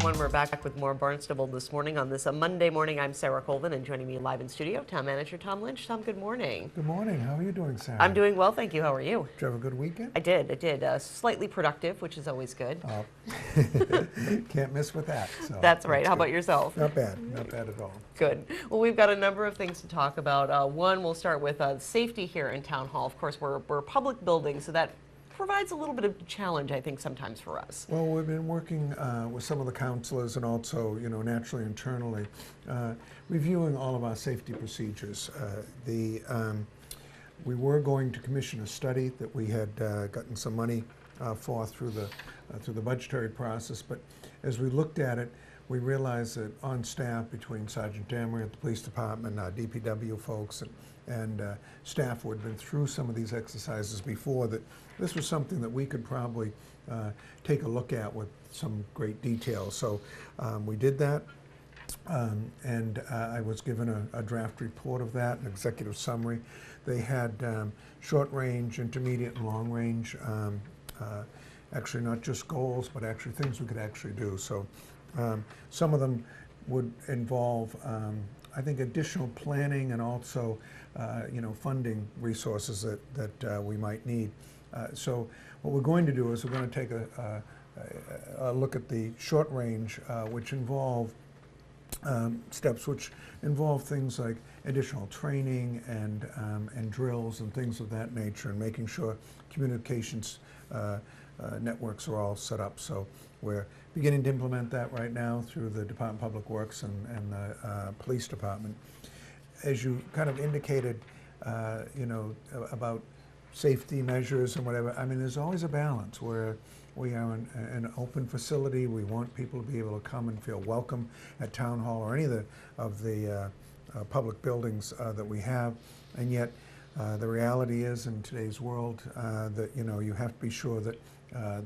everyone. We're back with more Barnstable This Morning on this Monday morning. I'm Sarah Colvin, and joining me live in studio, Town Manager Tom Lynch. Tom, good morning. Good morning. How are you doing, Sarah? I'm doing well, thank you. How are you? Did you have a good weekend? I did. Slightly productive, which is always good. Oh, can't miss with that. So that's right. How about yourself? Not bad at all. Good. Well, we've got a number of things to talk about. One, we'll start with safety here in Town Hall. Of course, we're a public building, so that provides a little bit of challenge, I think, sometimes for us. Well, we've been working with some of the counselors and also, naturally internally, reviewing all of our safety procedures. We were going to commission a study that we had gotten some money for through the budgetary process, but as we looked at it, we realized that on staff between Sergeant Damery at the police department, DPW folks, and staff who had been through some of these exercises before, that this was something that we could probably take a look at with some great detail. So we did that, and I was given a draft report of that, an executive summary. They had short range, intermediate, and long range, actually not just goals, but actually things we could actually do. So some of them would involve, I think, additional planning and also, funding resources that we might need. So what we're going to do is we're going to take a look at the short range, which involve steps which involve things like additional training and drills and things of that nature, and making sure communications networks are all set up. So we're beginning to implement that right now through the Department of Public Works and the Police Department. As you kind of indicated, about safety measures and whatever, I mean, there's always a balance where we are an open facility. We want people to be able to come and feel welcome at Town Hall or any of the public buildings that we have, and yet the reality is in today's world that you have to be sure that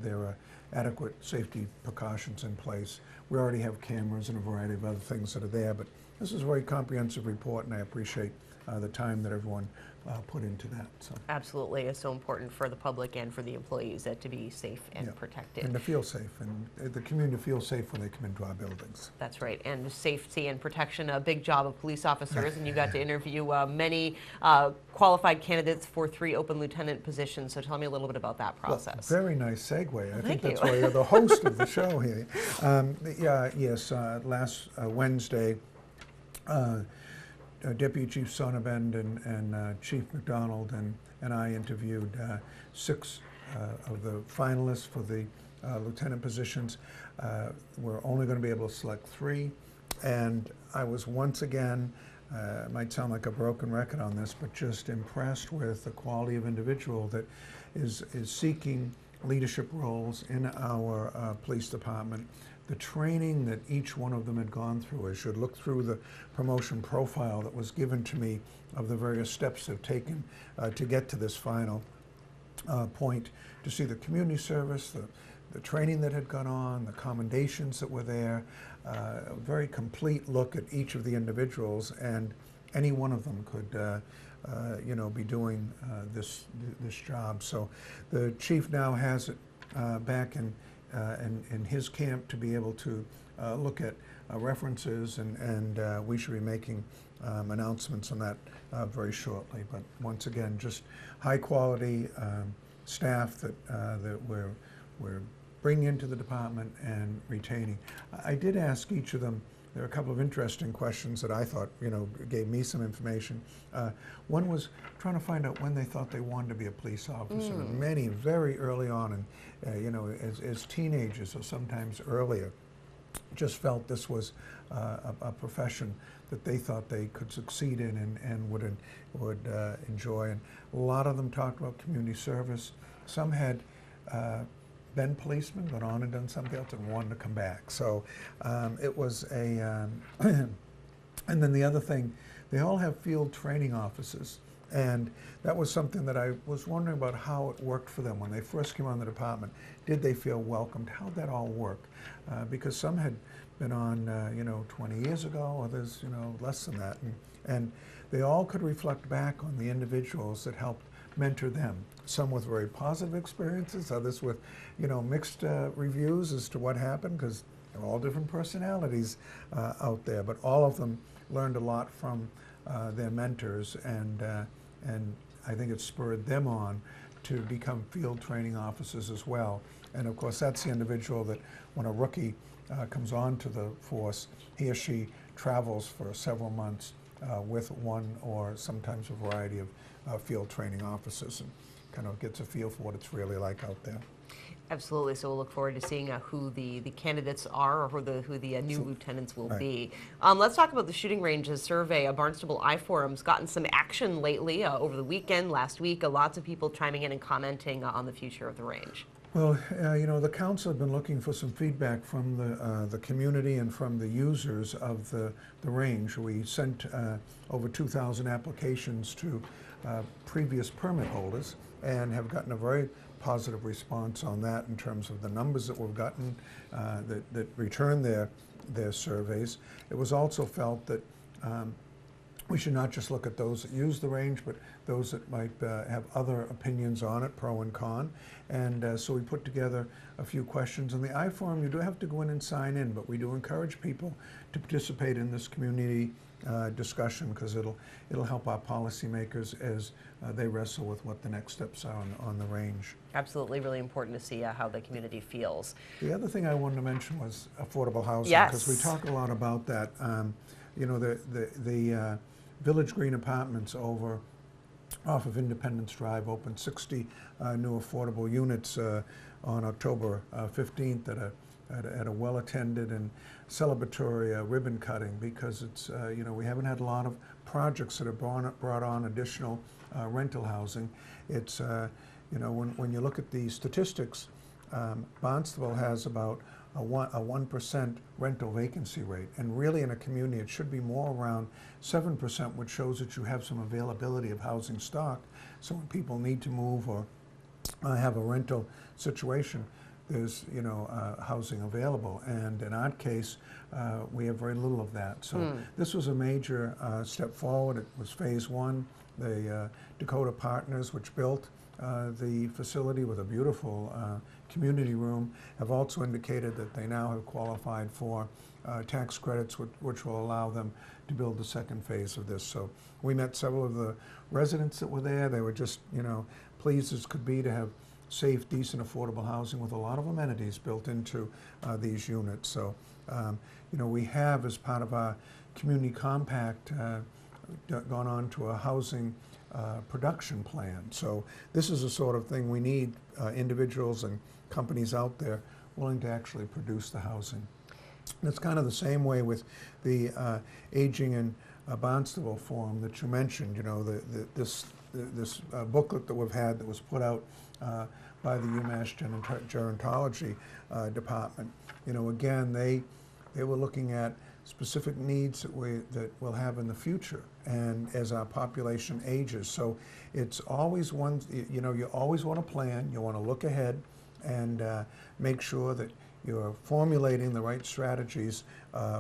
there are adequate safety precautions in place. We already have cameras and a variety of other things that are there, but this is a very comprehensive report, and I appreciate the time that everyone put into that. So. Absolutely. It's so important for the public and for the employees to be safe and protected. And to feel safe, and the community to feel safe when they come into our buildings. That's right. And safety and protection, a big job of police officers, and you got to interview many qualified candidates for 3 open lieutenant positions. So tell me a little bit about that process. Well, very nice segue. I think that's you. why you're the host of the show here. Last Wednesday, Deputy Chief Sonnabend and Chief McDonald and I interviewed 6 of the finalists for the lieutenant positions. We're only going to be able to select 3, and I was once again, it might sound like a broken record on this, but just impressed with the quality of individual that is seeking leadership roles in our police department. The training that each one of them had gone through. I should look through the promotion profile that was given to me of the various steps they've taken to get to this final point, to see the community service, the training that had gone on, the commendations that were there, a very complete look at each of the individuals, and any one of them could be doing this job. So the chief now has it back in his camp to be able to look at references, and we should be making announcements on that very shortly. But once again, just high quality staff that we're bringing into the department and retaining. I did ask each of them. There are a couple of interesting questions that I thought, gave me some information. One was trying to find out when they thought they wanted to be a police officer. And many very early on, and as teenagers or sometimes earlier, just felt this was a profession that they thought they could succeed in and would enjoy. And a lot of them talked about community service. Some had been policemen, gone on and done something else, and wanted to come back. So it was a, and then the other thing, they all have field training offices, and that was something that I was wondering about how it worked for them when they first came on the department. Did they feel welcomed? How'd that all work? Because some had been on, 20 years ago, others, less than that, and they all could reflect back on the individuals that helped mentor them. Some with very positive experiences, others with, mixed reviews as to what happened, because They're all different personalities out there, but all of them learned a lot from their mentors, and I think it spurred them on to become field training officers as well. And of course, that's the individual that when a rookie comes on to the force, he or she travels for several months with one or sometimes a variety of field training officers, and kind of gets a feel for what it's really like out there. Absolutely. So we'll look forward to seeing who the candidates are, or who the new lieutenants will be. Let's talk about the shooting ranges survey. Barnstable I-Forum's gotten some action lately over the weekend, last week. Lots of people chiming in and commenting on the future of the range. Well, you know, the council have been looking for some feedback from the community and from the users of the range. We sent over 2,000 applications to previous permit holders and have gotten a very positive response on that in terms of the numbers that we've gotten that return their surveys. It was also felt that we should not just look at those that use the range, but those that might have other opinions on it, pro and con. And so we put together a few questions. In the I-Forum, you do have to go in and sign in, but we do encourage people to participate in this community discussion, because it'll help our policymakers as they wrestle with what the next steps are on the range. Absolutely, really important to see how the community feels. The other thing I wanted to mention was affordable housing, Yes. because we talk a lot about that. You know, the Village Green Apartments off of Independence Drive opened 60 new affordable units on October 15th at a well-attended and celebratory ribbon cutting, because it's you know, we haven't had a lot of projects that have brought on additional rental housing. It's you know, when you look at the statistics, Barnstable has about a 1% rental vacancy rate, and really in a community it should be more around 7%, which shows that you have some availability of housing stock. So when people need to move or have a rental situation, there's, you know, housing available. And in our case, we have very little of that. So this was a major step forward. It was phase one. The Dakota Partners, which built the facility with a beautiful community room, have also indicated that they now have qualified for tax credits, which will allow them to build the second phase of this. So we met several of the residents that were there. They were just, you know, pleased as could be to have safe, decent, affordable housing with a lot of amenities built into these units. So, you know, we have, as part of our community compact, gone on to a housing production plan. So this is the sort of thing we need, individuals and companies out there willing to actually produce the housing. And it's kind of the same way with the Aging in Barnstable Forum that you mentioned. You know, this booklet that we've had that was put out by the UMass Gerontology Department. You know, again, they were looking at specific needs that we'll have in the future, and as our population ages. So it's always one, you know, you always want to plan, you want to look ahead and make sure that you're formulating the right strategies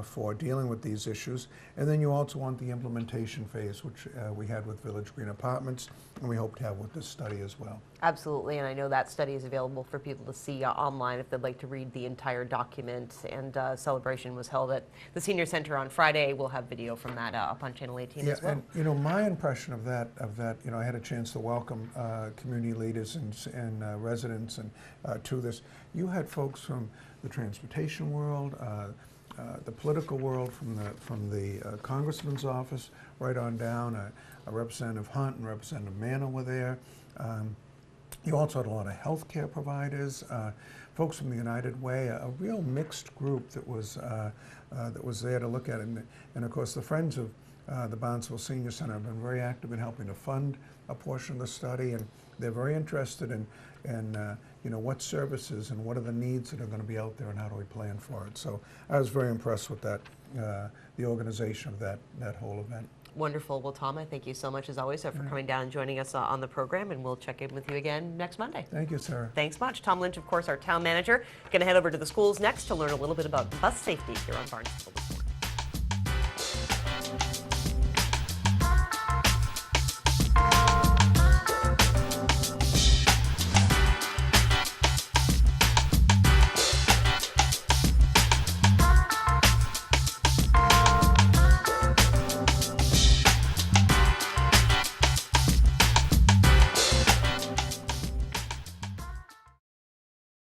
for dealing with these issues. And then you also want the implementation phase, which we had with Village Green Apartments, and we hope to have with this study as well. Absolutely, and I know that study is available for people to see online if they'd like to read the entire document. And celebration was held at the Senior Center on Friday. We'll have video from that up on Channel 18 as well. And you know, my impression of that, you know, I had a chance to welcome community leaders and residents to this. You had folks from the transportation world, the political world, from the congressman's office, right on down. Representative Hunt and Representative Manna were there. You also had a lot of healthcare providers, folks from the United Way, a real mixed group that was there to look at it. And of course, the Friends of the Barnstable Senior Center have been very active in helping to fund a portion of the study, and they're very interested in you know, what services and what are the needs that are going to be out there and how do we plan for it. So I was very impressed with that, the organization of that whole event. Wonderful. Well, Tom, I thank you so much as always for coming down and joining us on the program, and we'll check in with you again next Monday. Thank you, Sarah. Thanks much. Tom Lynch, of course, our town manager. Going to head over to the schools next to learn a little bit about bus safety here on Barnstable.